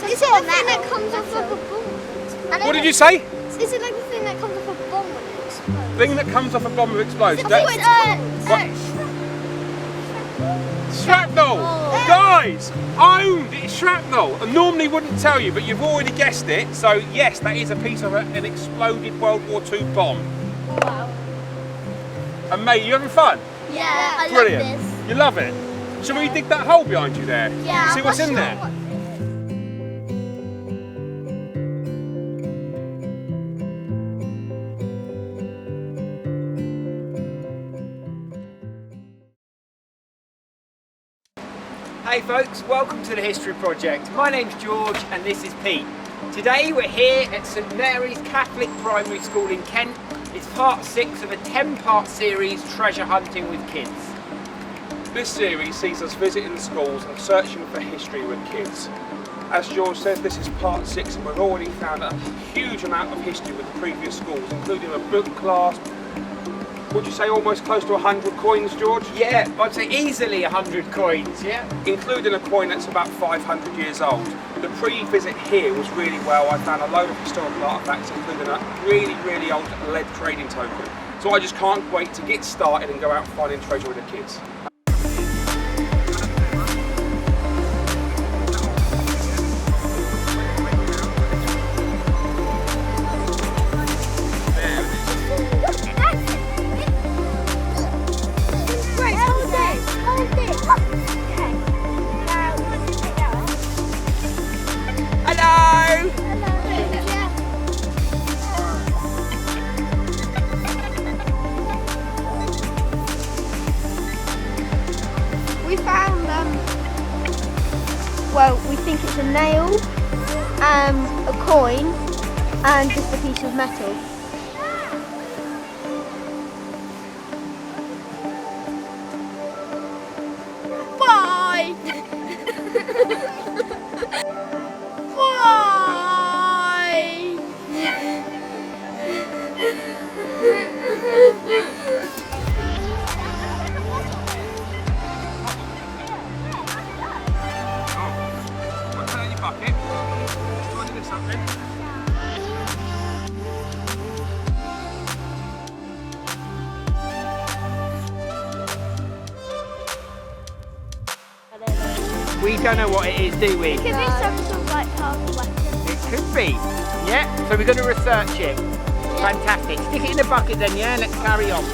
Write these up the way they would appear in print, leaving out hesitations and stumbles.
Is it a thing that comes off of a bomb? What did you say? Is it like the thing that comes off a bomb when it explodes? Thing that comes off a bomb that explodes. Shrapnel! Guys, owned! It's shrapnel. I normally wouldn't tell you, but you've already guessed it. So yes, that is a piece of an exploded World War II bomb. Wow. And May, you having fun? Yeah, I Brilliant. love this. You love it? Shall we dig that hole behind you there? Yeah. See what's in there? Hey folks, welcome to the History Project. My name's George and this is Pete. Today we're here at St Mary's Catholic Primary School in Kent. It's part 6 of a 10-part series, Treasure Hunting with Kids. This series sees us visiting the schools and searching for history with kids. As George says, this is part 6 and we've already found a huge amount of history with the previous schools, including a book class. Would you say almost close to 100 coins, George? Yeah, I'd say easily 100 coins, yeah? Including a coin that's about 500 years old. The pre-visit here was really well. I found a load of historical artefacts, including a really old lead trading token. So I just can't wait to get started and go out finding treasure with the kids. We found, well, we think it's a nail, a coin, and just a piece of metal. Why? We don't know what it is, do we? It could be some sort of like powerful weapon. It could be. Yeah, so we're going to research it. Yeah. Fantastic. Stick it in the bucket then, yeah? Let's carry on.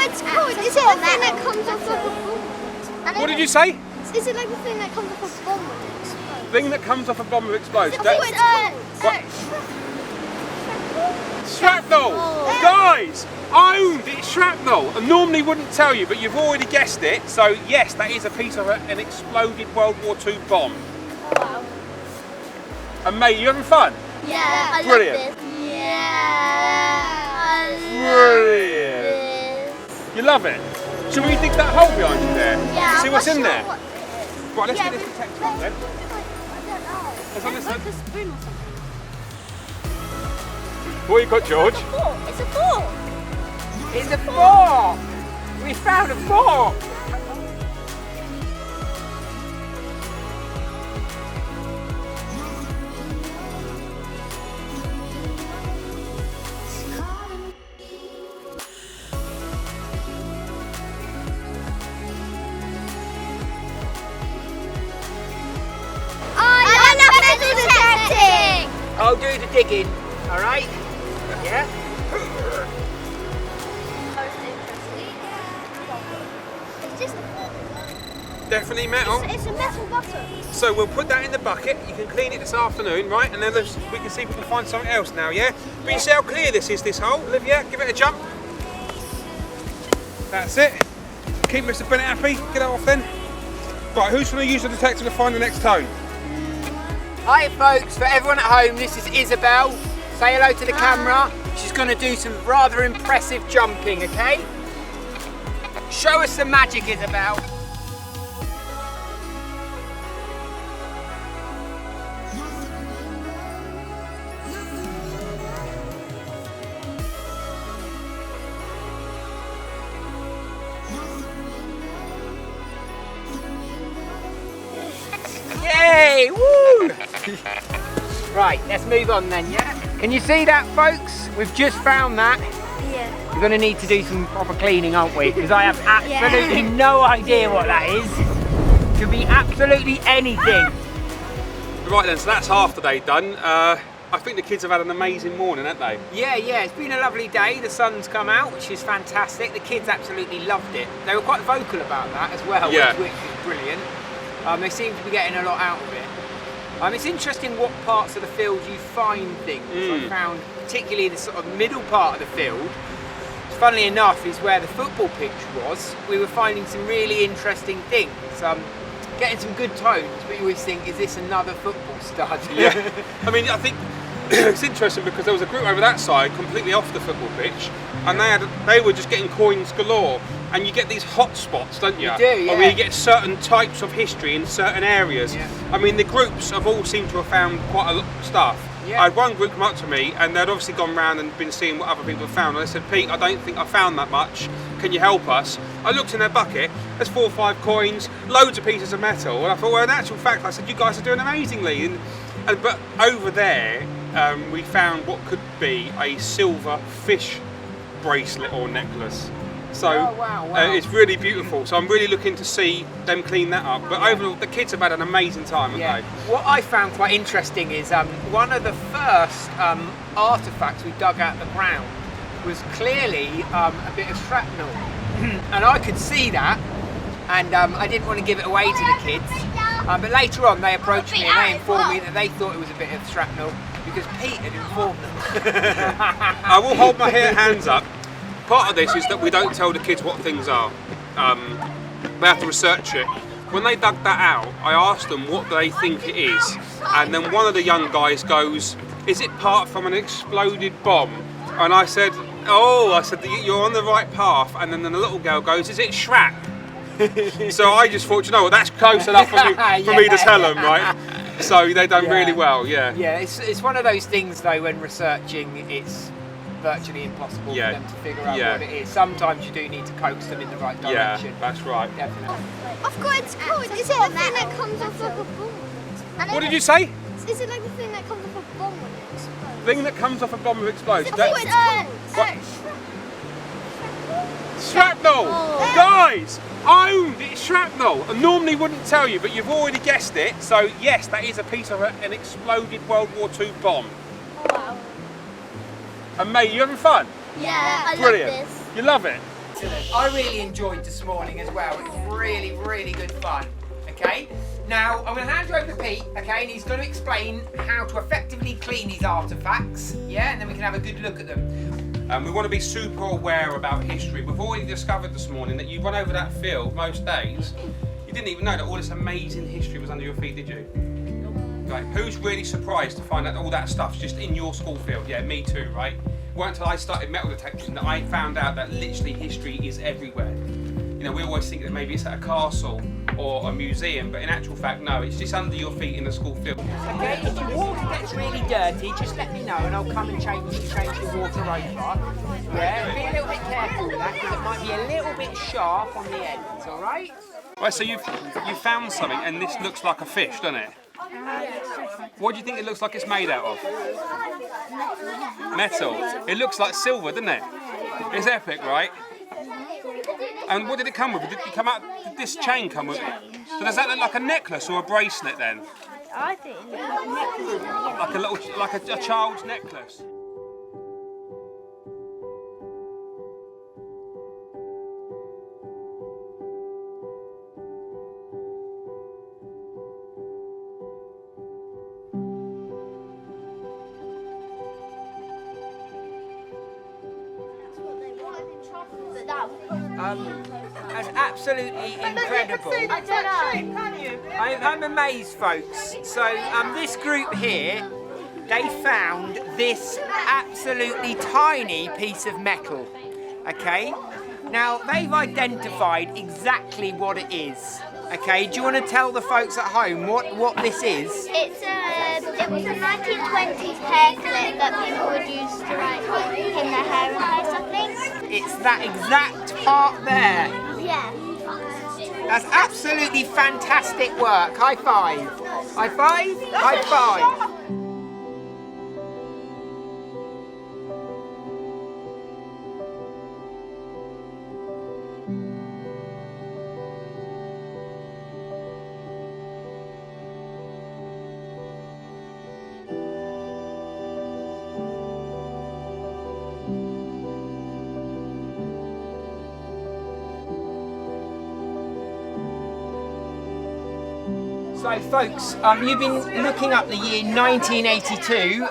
It's cool. Is it the thing that comes off of a bomb? What did you say? Is it like the thing that comes off a bomb when it explodes? Thing that comes off a bomb that explodes. Shrapnel. Guys, owned! It's shrapnel. I normally wouldn't tell you, but you've already guessed it. So yes, that is a piece of an exploded World War II bomb. Oh, wow. And mate, you having fun? Yeah, I Brilliant. love this. Yeah, I Brilliant. love this. You love it? Shall we dig that hole behind you there? Yeah, See what's in there? What it is. Right, let's Yeah, get this but- detector up then. I don't know. Let's have a listen. Like a spoon or something. What you got, George? It's a fork. It's a fork. It's a fork! We found a fork! I love metal detecting. I'll do the digging, alright? Yeah? Most interesting. It's just a fork. Definitely metal. It's a metal button. So we'll put that in the bucket. You can clean it this afternoon, right? And then we can see if we can find something else now, yeah? But you see how clear this is, this hole? Olivia, give it a jump. That's it. Keep Mr. Bennett happy. Get it off then. Right, who's going to use the detector to find the next tone? Hi folks, for everyone at home, this is Isabel. Say hello to the camera. She's going to do some rather impressive jumping, okay? Show us some magic, Isabel. Yay! Woo! Right, let's move on then, yeah? Can you see that, folks? We've just found that. Yeah. We're going to need to do some proper cleaning, aren't we? Because I have absolutely no idea what that is. Could be absolutely anything. Right then, so that's half the day done. I think the kids have had an amazing morning, haven't they? Yeah, it's been a lovely day. The sun's come out, which is fantastic. The kids absolutely loved it. They were quite vocal about that as well, Yeah. which is brilliant. They seem to be getting a lot out of it. It's interesting what parts of the field you find things. I found particularly the sort of middle part of the field, funnily enough, is where the football pitch was. We were finding some really interesting things. Getting some good tones, but you always think, is this another football stud? Yeah. I mean, I think it's interesting because there was a group over that side, completely off the football pitch, and they were just getting coins galore. And you get these hot spots, don't you? You do, yeah. Where you get certain types of history in certain areas. Yeah. I mean, the groups have all seemed to have found quite a lot of stuff. Yeah. I had one group come up to me and they'd obviously gone round and been seeing what other people have found. And they said, Pete, I don't think I found that much. Can you help us? I looked in their bucket, there's 4 or 5 coins, loads of pieces of metal. And I thought, well, in actual fact, I said, you guys are doing amazingly. But over there, we found what could be a silver fish bracelet or necklace. So wow. it's really beautiful. So I'm really looking to see them clean that up. But overall, the kids have had an amazing time, haven't they? What I found quite interesting is one of the first artefacts we dug out of the ground was clearly a bit of shrapnel. And I could see that, and I didn't want to give it away to the kids. But later on, they approached me and they informed me that they thought it was a bit of shrapnel because Pete had informed them. I will hold my hands up. Part of this is that we don't tell the kids what things are. They have to research it. When they dug that out, I asked them what they think it is. And then one of the young guys goes, is it part from an exploded bomb? And I said, you're on the right path. And then the little girl goes, is it shrap? So I just thought, you know what, that's close enough for me to tell them, right? So they done really well, yeah. Yeah, it's one of those things though, when researching, it's virtually impossible for them to figure out what it is. Sometimes you do need to coax them in the right direction. Yeah, that's right. Definitely. I've got its coin. Is it the thing that comes off like a bomb? What did you say? Is it like the thing that comes off a bomb when it explodes? Thing that comes off a bomb and explodes. Shrapnel! Oh. Guys! Owned! It's shrapnel! I normally wouldn't tell you, but you've already guessed it. So yes, that is a piece of an exploded World War II bomb. Oh, wow. And mate, you having fun? Yeah, I Brilliant. love this. You love it? I really enjoyed this morning as well. It was really, really good fun. Okay? Now, I'm going to hand you over to Pete, okay, and he's going to explain how to effectively clean these artefacts, yeah, and then we can have a good look at them. We want to be super aware about history. We've already discovered this morning that you run over that field most days. You didn't even know that all this amazing history was under your feet, did you? Right, who's really surprised to find out all that stuff's just in your school field? Yeah, me too, right? It weren't until I started metal detecting that I found out that literally history is everywhere. You know, we always think that maybe it's at a castle or a museum, but in actual fact, no, it's just under your feet in the school field. Okay, if your water gets really dirty, just let me know and I'll come and change the water over. Yeah, be a little bit careful with that because it might be a little bit sharp on the ends, alright? Right, so you found something and this looks like a fish, doesn't it? What do you think it looks like it's made out of? Metal. It looks like silver, doesn't it? It's epic, right? And what did it come with? Did it come out? Did this chain come with it? So does that look like a necklace or a bracelet then? I think it looks like a necklace. Like a little, like a child's necklace. That's absolutely incredible. I'm amazed, folks. So this group here, they found this absolutely tiny piece of metal. Okay, now they've identified exactly what it is. Okay, do you want to tell the folks at home what this is? It was a 1920s hair clip that people would use to like pin their hair and hair something. It's that exact part there. Yeah. That's absolutely fantastic work. High five. High five. High five. So folks, you've been looking up the year 1982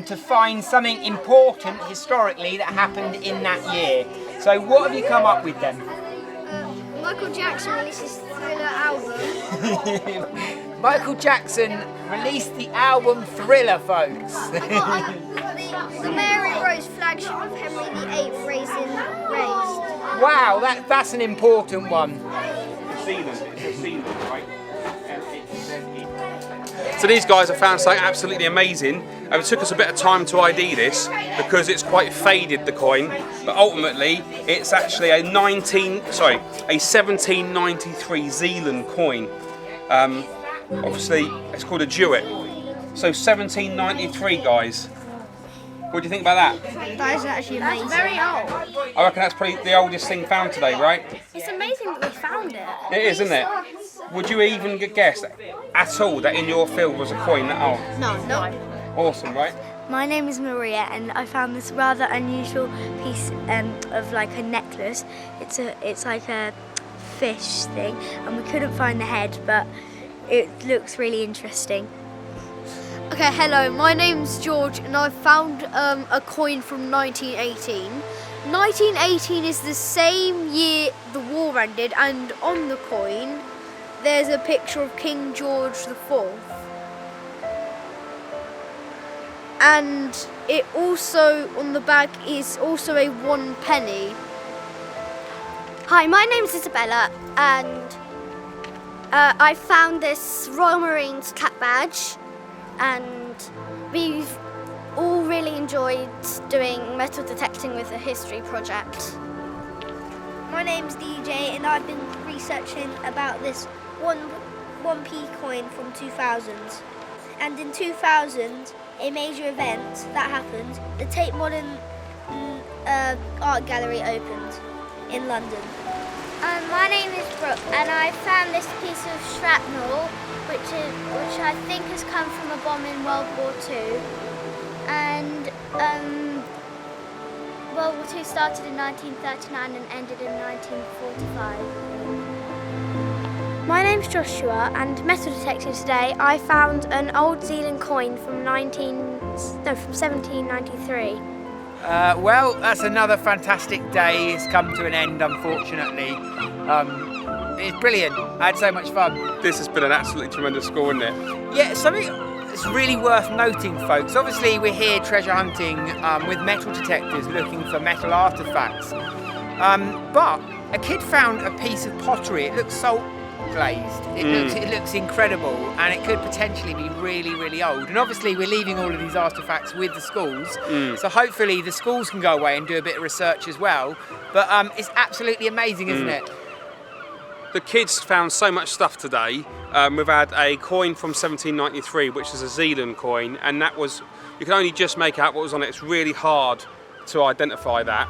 to find something important historically that happened in that year. So what have you come up with then? Michael Jackson released his Thriller album. Michael Jackson released the album Thriller, folks. The Mary Rose flagship of Henry VIII raised. Wow, that's an important one. It's Zealand, right? So these guys have found something absolutely amazing, and it took us a bit of time to ID this because it's quite faded, the coin, but ultimately it's actually a 1793 Zealand coin. Obviously it's called a duet. So 1793, guys. What do you think about that? That is actually amazing. That's very old. I reckon that's probably the oldest thing found today, right? It's amazing that we found it. It is, isn't it? Would you even guess at all that in your field was a coin that old? No. Awesome, right? My name is Maria and I found this rather unusual piece of like a necklace. It's like a fish thing and we couldn't find the head, but it looks really interesting. Okay, hello, my name's George and I found a coin from 1918. 1918 is the same year the war ended, and on the coin there's a picture of King George IV. And it also, on the back, is also a 1 penny. Hi, my name's Isabella, and I found this Royal Marines cap badge, and we've all really enjoyed doing metal detecting with the history project. My name's DJ and I've been researching about this 1p coin from 2000. And in 2000, a major event that happened, the Tate Modern Art Gallery opened in London. My name is Brooke, and I found this piece of shrapnel, which I think has come from a bomb in World War II. And World War II started in 1939 and ended in 1945. My name's Joshua and metal detecting today I found an old Zealand coin from 1793. Well, that's another fantastic day. It's come to an end, unfortunately. It's brilliant. I had so much fun. This has been an absolutely tremendous school, isn't it? Yeah, something that's really worth noting, folks. Obviously, we're here treasure hunting with metal detectors, looking for metal artifacts. But a kid found a piece of pottery. It looks salt glazed. It looks incredible, and it could potentially be really, really old. And obviously, we're leaving all of these artifacts with the schools, so hopefully the schools can go away and do a bit of research as well. But it's absolutely amazing, isn't it? The kids found so much stuff today. We've had a coin from 1793, which is a Zealand coin, and that was, you can only just make out what was on it. It's really hard to identify that.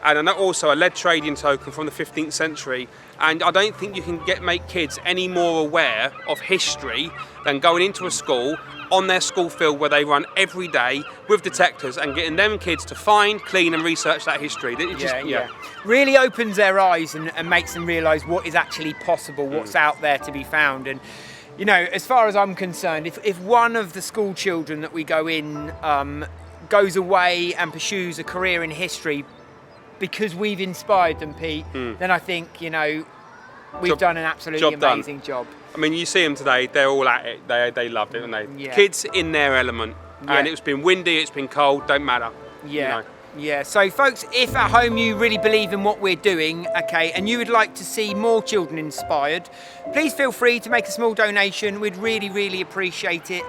And also a lead trading token from the 15th century. And I don't think you can make kids any more aware of history than going into a school on their school field where they run every day with detectors and getting them kids to find, clean and research that history. Really opens their eyes and makes them realise what is actually possible, what's out there to be found. And you know, as far as I'm concerned, if one of the school children that we go in goes away and pursues a career in history because we've inspired them, Pete, then I think, you know, we've done an absolutely amazing job. I mean, you see them today, they're all at it. They loved it, haven't they? Yeah. Kids in their element. Yeah. And it's been windy, it's been cold, don't matter. Yeah. You know. Yeah, so folks, if at home you really believe in what we're doing, okay, and you would like to see more children inspired, please feel free to make a small donation. We'd really, really appreciate it.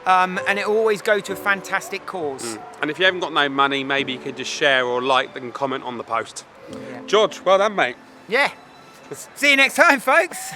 And it'll always go to a fantastic cause. And if you haven't got no money, maybe you could just share or like and comment on the post. Yeah. George, well done, mate. Yeah. See you next time, folks.